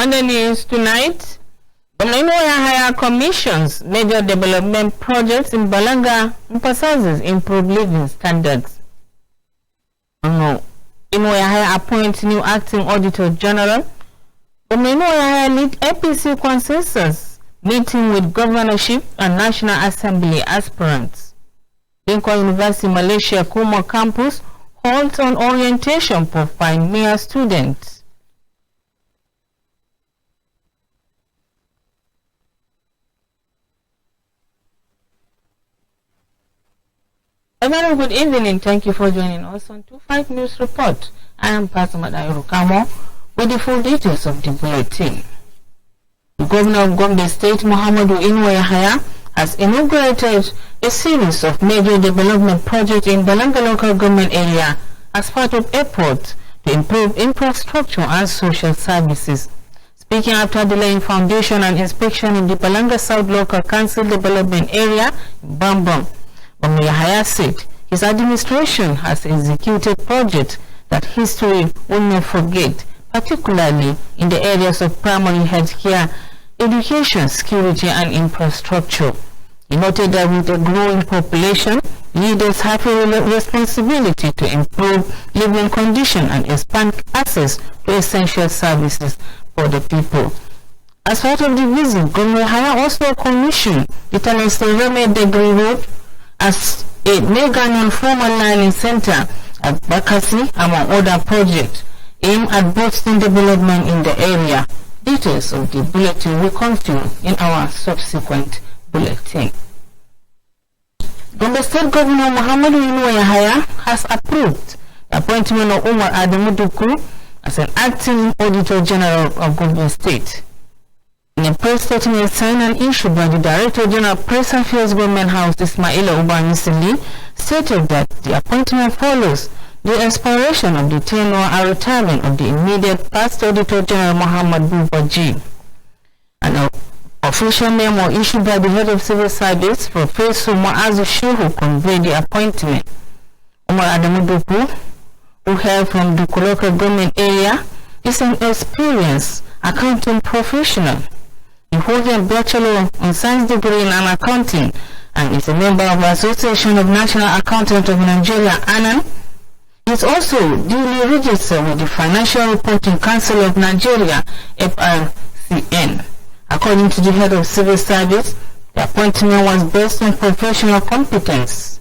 On the news tonight, Higher commissions major development projects in Balanga emphasizes improved living standards. Higher appoints new acting auditor general. Higher lead APC consensus meeting with governorship and National Assembly aspirants. Lincoln University Malaysia Kumo campus holds on orientation for final students. A very good evening. Thank you for joining us on 25 News Report. I am Pastor Madayo Rukamo with the full details of the bulletin. The Governor of Gombe State, Muhammadu Yahaya, has inaugurated a series of major development projects in Balanga local government area as part of efforts to improve infrastructure and social services. Speaking after the laying foundation and inspection in the Balanga South Local Council Development Area, Bambam, Yahaya said his administration has executed projects that history will not forget, particularly in the areas of primary health care, education, security, and infrastructure. He noted that with a growing population, leaders have a responsibility to improve living conditions and expand access to essential services for the people. As part of the visit, Governor Yahaya also commissioned the Tanestoreme Degree Road as a mega non-formal learning center at Bakassi, among other projects aimed at boosting development in the area. Details of the bulletin will continue in our subsequent bulletin. The State Governor Muhammadu Yahaya has approved the appointment of Umar Adamu Duku as an acting Auditor General of Gombe State. In a press statement signed and issued by the Director General Press Affairs Government House, Ismaila Ubanisili, stated that the appointment follows the expiration of the tenure and retirement of the immediate past Auditor General Muhammad Bubaji. An official memo issued by the Head of Civil Service, Professor Muazu Shehu, conveyed the appointment. Umar Adamu Duku, who hails from the local government area, is an experienced accounting professional. He holds a Bachelor of Science degree in accounting and is a member of the Association of National Accountants of Nigeria, ANAN. He is also duly registered with the Financial Reporting Council of Nigeria, FRCN. According to the Head of Civil Service, the appointment was based on professional competence,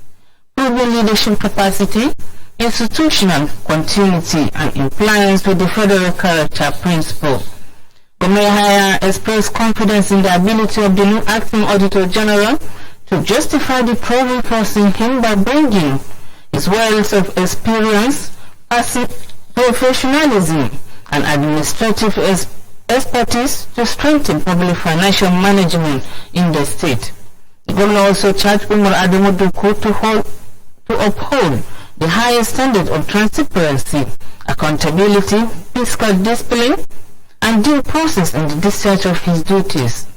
proven leadership capacity, institutional continuity, and compliance with the federal character principle. Governor Yahaya expressed confidence in the ability of the new acting Auditor General to justify the program forcing him by bringing his wealth of experience, professionalism, and administrative expertise to strengthen public financial management in the state. The governor also charged Umar Adamu Duku to uphold the highest standard of transparency, accountability, fiscal discipline, and due process in the discharge of his duties,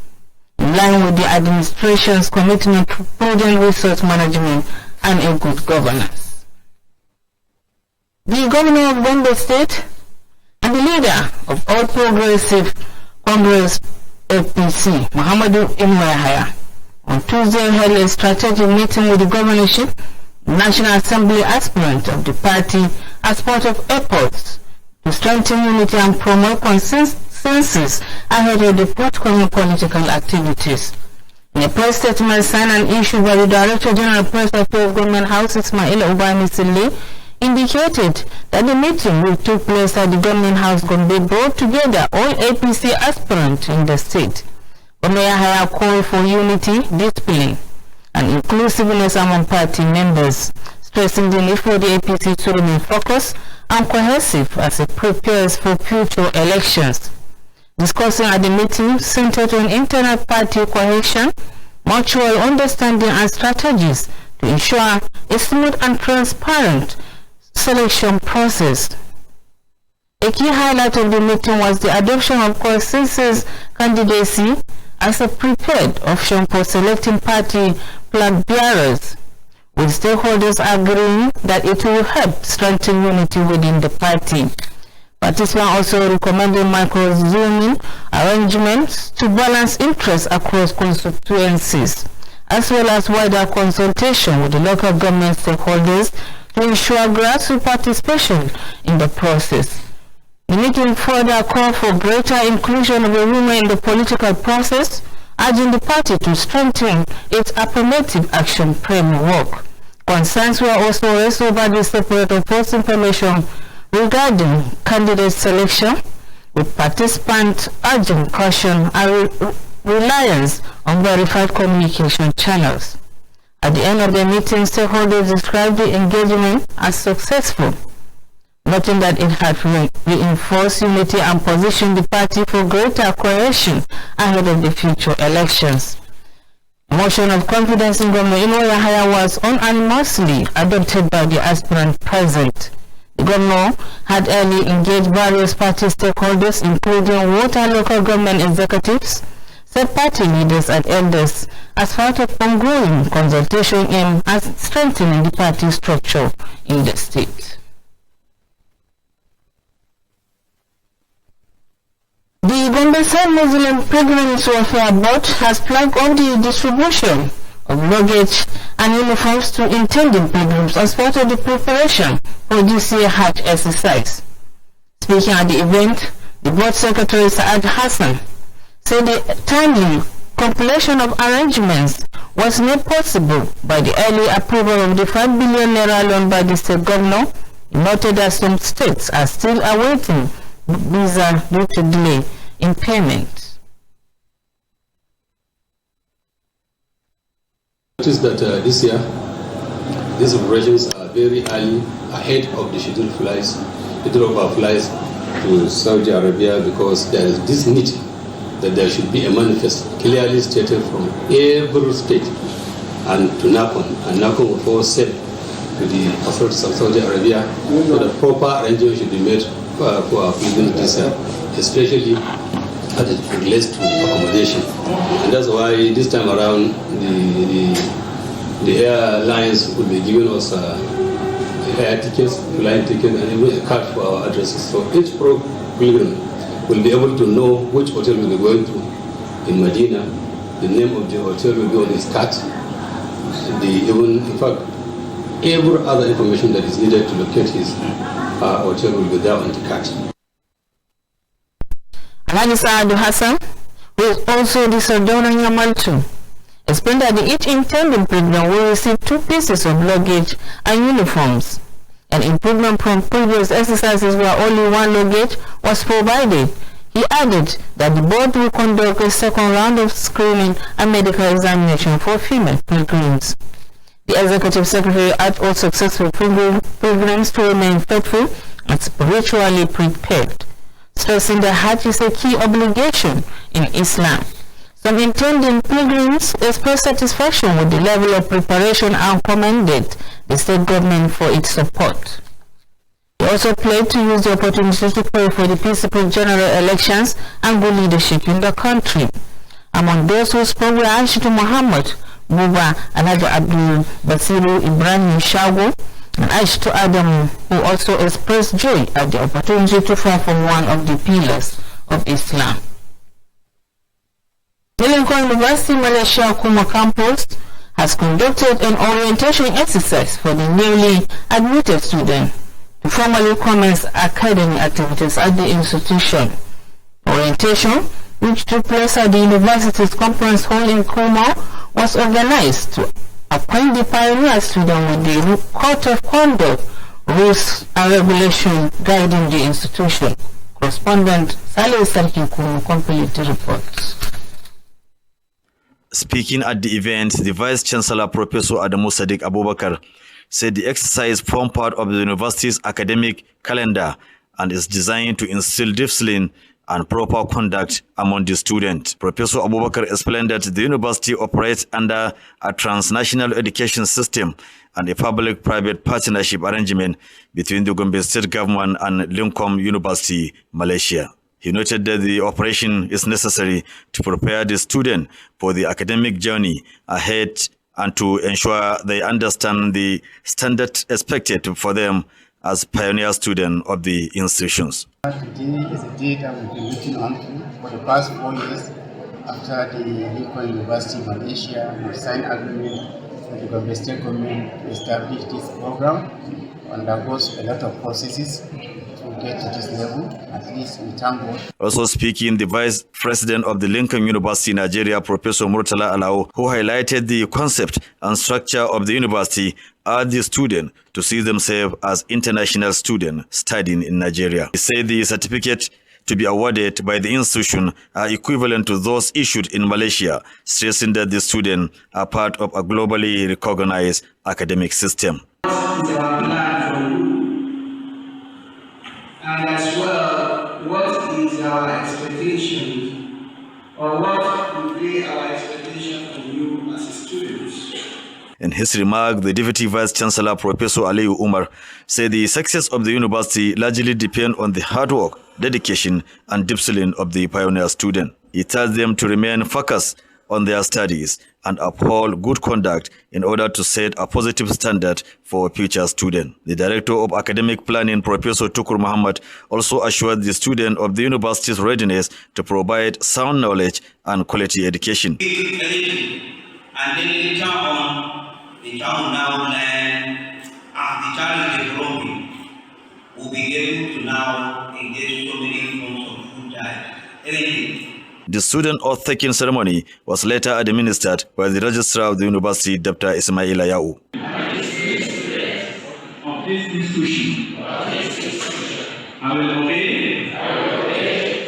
in line with the administration's commitment to prudent resource management and a good governance. The Governor of Gombe State and the leader of All Progressive Congress APC, Muhammadu Yahaya, on Tuesday held a strategic meeting with the governorship, National Assembly aspirant of the party as part of efforts to strengthen unity and promote consensus ahead of the forthcoming political activities. In a press statement signed and issued by the Director General Press Affairs Government House, Ismaila Ubanisili, indicated that the meeting which took place at the Government House Gombe brought together all APC aspirants in the state. Governor Yahaya called for unity, discipline, and inclusiveness among party members, stressing the need for the APC to remain focused and cohesive as it prepares for future elections. Discussing at the meeting centered on internal party cohesion, mutual understanding, and strategies to ensure a smooth and transparent selection process. A key highlight of the meeting was the adoption of consensus candidacy as a prepared option for selecting party flag bearers, with stakeholders agreeing that it will help strengthen unity within the party. Participants also recommended micro-zoning arrangements to balance interests across constituencies, as well as wider consultation with the local government stakeholders to ensure grassroots participation in the process. The meeting further called for greater inclusion of the women in the political process, urging the party to strengthen its affirmative action framework. Concerns were also raised over the separate of false information regarding candidate selection, with participants urging caution and reliance on verified communication channels. At the end of the meeting, stakeholders described the engagement as successful, noting that it had reinforced unity and positioned the party for greater cohesion ahead of the future elections. A motion of confidence in Governor Ino Yahaya was unanimously adopted by the aspirant present. The governor had early engaged various party stakeholders, including water local government executives, sub-party leaders and elders, as part of ongoing consultation aimed at strengthening the party structure in the state. The Gombe Muslim Pilgrims Welfare Board has flagged off the distribution of luggage and uniforms to intending pilgrims as part of the preparation for this year's Hajj exercise. Speaking at the event, the board secretary Saad Hassan said the timely completion of arrangements was made possible by the early approval of the 5 billion naira loan by the state governor. He noted that some states are still awaiting visa due to delay in payment. Notice that this year, these operations are very early ahead of the scheduled flights to Saudi Arabia, because there is this need that there should be a manifest clearly stated from every state and to NACON, and NACON will forward said to the authorities of Saudi Arabia so that proper arrangements should be made for our pilgrims this year, especially as it relates to accommodation. And that's why this time around the airlines will be giving us air tickets, flight tickets, and even a card for our addresses. So each pilgrim will be able to know which hotel we'll be going to in Medina. The name of the hotel will be on his card. In fact, every other information that is needed to locate his hotel will be there on the card. Alhaji Saadu Hassan, who is also the Sardona Yamaltu, explained that each intended pilgrim will receive 2 pieces of luggage and uniforms. An improvement from previous exercises where only 1 luggage was provided. He added that the board will conduct a second round of screening and medical examination for female pilgrims. The executive secretary urged all successful pilgrims to remain faithful and spiritually prepared, stressing that Hajj is a key obligation in Islam. Some intending pilgrims expressed satisfaction with the level of preparation and commended the state government for its support. He also pledged to use the opportunity to pray for the peaceful general elections and good leadership in the country. Among those who spoke were Aishatu Muhammad, Buba Alhaji Abdul Basiru Ibrahim Shago, and Aishatu Adam, who also expressed joy at the opportunity to fight for one of the pillars of Islam. Lincoln University Malaysia Kuma campus has conducted an orientation exercise for the newly admitted students to formally commence academic activities at the institution. Orientation, which took place at the university's conference hall in Kuma, was organized to acquaint the pioneer student with the code of conduct, rules and regulations guiding the institution. Correspondent Saleh Sarki Kuma completed the report. Speaking at the event, the Vice Chancellor Professor Adamu Sadiq Abubakar said the exercise formed part of the university's academic calendar and is designed to instill discipline and proper conduct among the students. Professor Abubakar explained that the university operates under a transnational education system and a public-private partnership arrangement between the Gombe State Government and Lincoln University, Malaysia. He noted that the operation is necessary to prepare the student for the academic journey ahead and to ensure they understand the standard expected for them as pioneer student of the institutions. Today is a day that we've been looking on to for the past 4 years after the Lincoln University Malaysia have signed agreement with the Gombe State government to establish this program. Undergoes a lot of processes to get to this level. At least we thank God. Also speaking, the Vice President of the Lincoln University Nigeria, Professor Murtala Alao, who highlighted the concept and structure of the university, urged the students to see themselves as international students studying in Nigeria. He said the certificate to be awarded by the institution are equivalent to those issued in Malaysia, stressing that the students are part of a globally recognized academic system. And as well, what is our expectation, or what would be our expectation from you as students? In his remark, the Deputy Vice Chancellor, Professor Aliyu Umar, said the success of the university largely depends on the hard work, dedication, and discipline of the pioneer student. He tells them to remain focused on their studies and uphold good conduct in order to set a positive standard for future students. The Director of Academic Planning, Professor Tukur Muhammad, also assured the students of the university's readiness to provide sound knowledge and quality education. And then later on, the child will now learn, as the child is developing, will be able to now engage so many forms of food diet. The student oath-taking ceremony was later administered by the Registrar of the University, Dr. Ismaila Yau. Of this institution, I will obey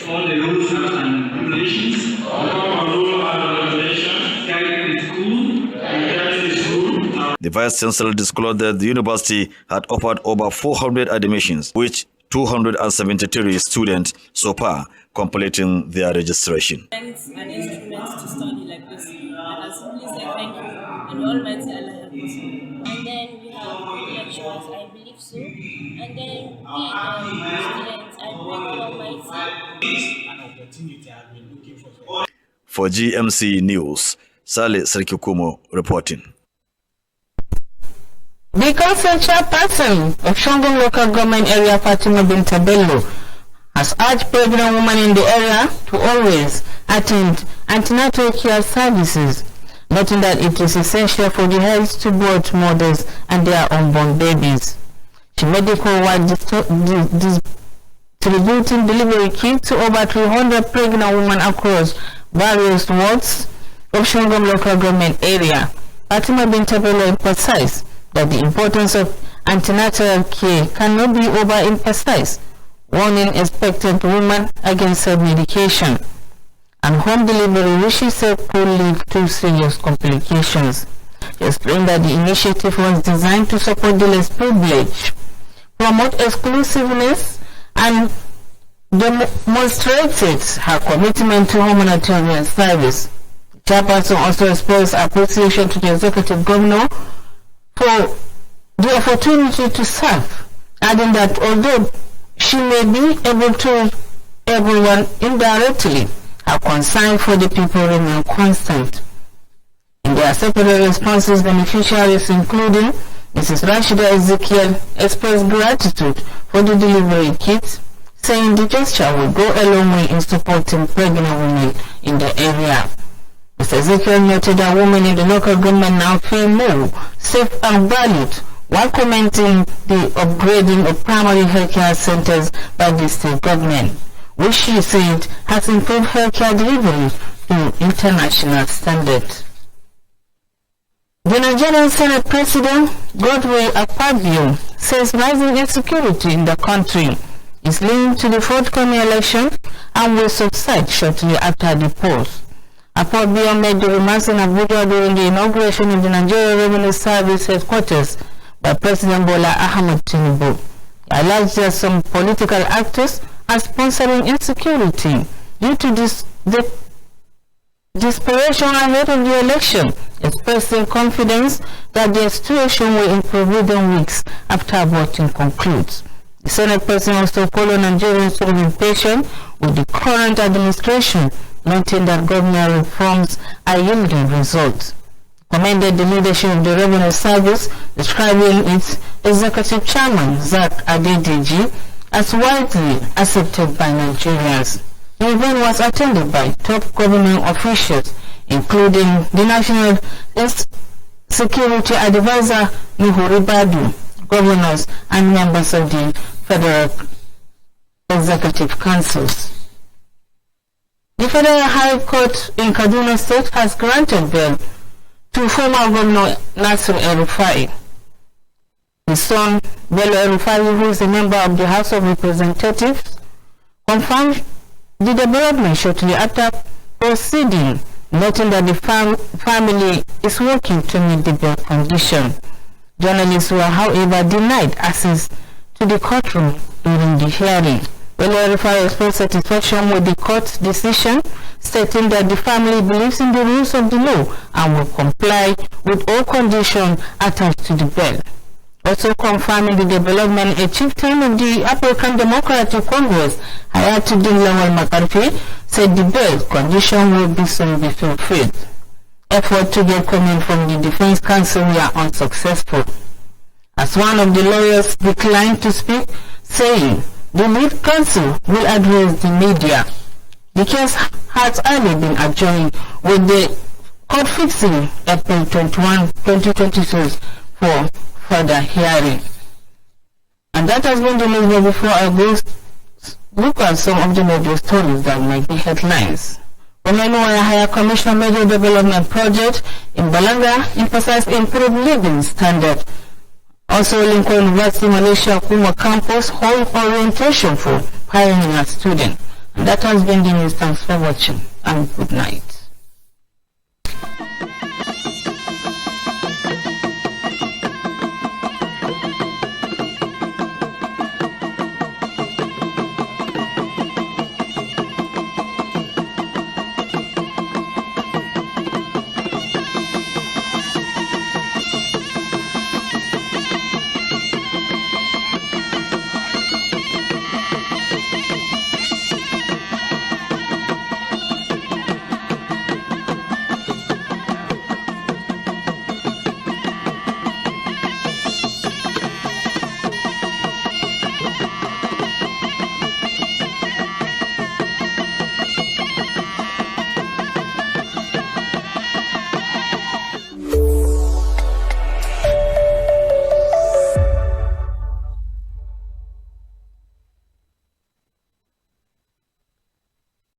all the rules and regulations, guide the school, and guide the school. The Vice Chancellor disclosed that the university had offered over 400 admissions, which 273 students so far completing their registration. An instrument to study like this. And I simply say thank you, and Almighty Allah help us. And then we have good lecturers, I believe so. And then we students, I pray Almighty. An opportunity I've been looking for. For GMC News, Saleh Serkikumo reporting. The council chairperson of Shongong local government area, Fatima Binta Bello, has urged pregnant women in the area to always attend antenatal care services, noting that it is essential for the health to both mothers and their unborn babies. She medical while distributing delivery kits to over 300 pregnant women across various wards of Shongong local government area. Fatima Binta Bello emphasized that the importance of antenatal care cannot be overemphasized, warning expectant women against self-medication and home delivery, which she said could lead to serious complications. She explained that the initiative was designed to support the less privileged, promote exclusiveness, and demonstrated her commitment to humanitarian service. The chairperson also expressed appreciation to the executive governor for the opportunity to serve, adding that although she may be able to everyone indirectly, her concern for the people remain constant. In their separate responses, beneficiaries including Mrs. Rashida Ezekiel expressed gratitude for the delivery kit, saying the gesture will go a long way in supporting pregnant women in the area. Mr. Ezekiel noted that women in the local government now feel more safe and valued, while commenting the upgrading of primary healthcare centers by the state government, which she said has improved healthcare delivery to international standards. The Nigerian Senate President Godwin Akpabio says rising insecurity in the country is linked to the forthcoming election and will subside shortly after the polls. Akpabio made the remarks in Abuja during the inauguration of the Nigerian Revenue Service headquarters by President Bola Ahmed Tinubu. He alleged that some political actors are sponsoring insecurity due to the desperation ahead of the election, expressing confidence that the situation will improve within weeks after voting concludes. The Senate President also called on Nigerians to remain patient with the current administration, noting that government reforms are yielding results. commended the leadership of the Revenue Service, describing its executive chairman, Zak Adedeji, as widely accepted by Nigerians. The event was attended by top government officials, including the National Security Advisor, Nuhu Ribadu, governors, and members of the Federal Executive Councils. The Federal High Court in Kaduna State has granted bail to former Governor Nasir El-Rufai. His son, Bello El-Rufai, who is a member of the House of Representatives, confirmed the development shortly after proceeding, noting that the family is working to meet the bail condition. Journalists were, however, denied access to the courtroom during the hearing. Bello El-Rufai expressed satisfaction with the court's decision, stating that the family believes in the rules of the law and will comply with all conditions attached to the bail. Also confirming the development, a chieftain of the African Democratic Congress, Hayatuddin Lawal Makarfi, said the bail condition will be soon be fulfilled. Effort to get comment from the Defense Council were unsuccessful, as one of the lawyers declined to speak, saying the lead counsel will address the media. The case has earlier been adjourned, with the court fixing April 21, 2022 for further hearing. And that has been the news. Before I go look at some of the major stories that make the headlines. Womenwaya Higher Commission Major Development Project in Balanga emphasized improved living standard. Also, Lincoln University Malaysia Kuma Campus hold orientation for pioneer students. And that has been the news. Thanks for watching and good night.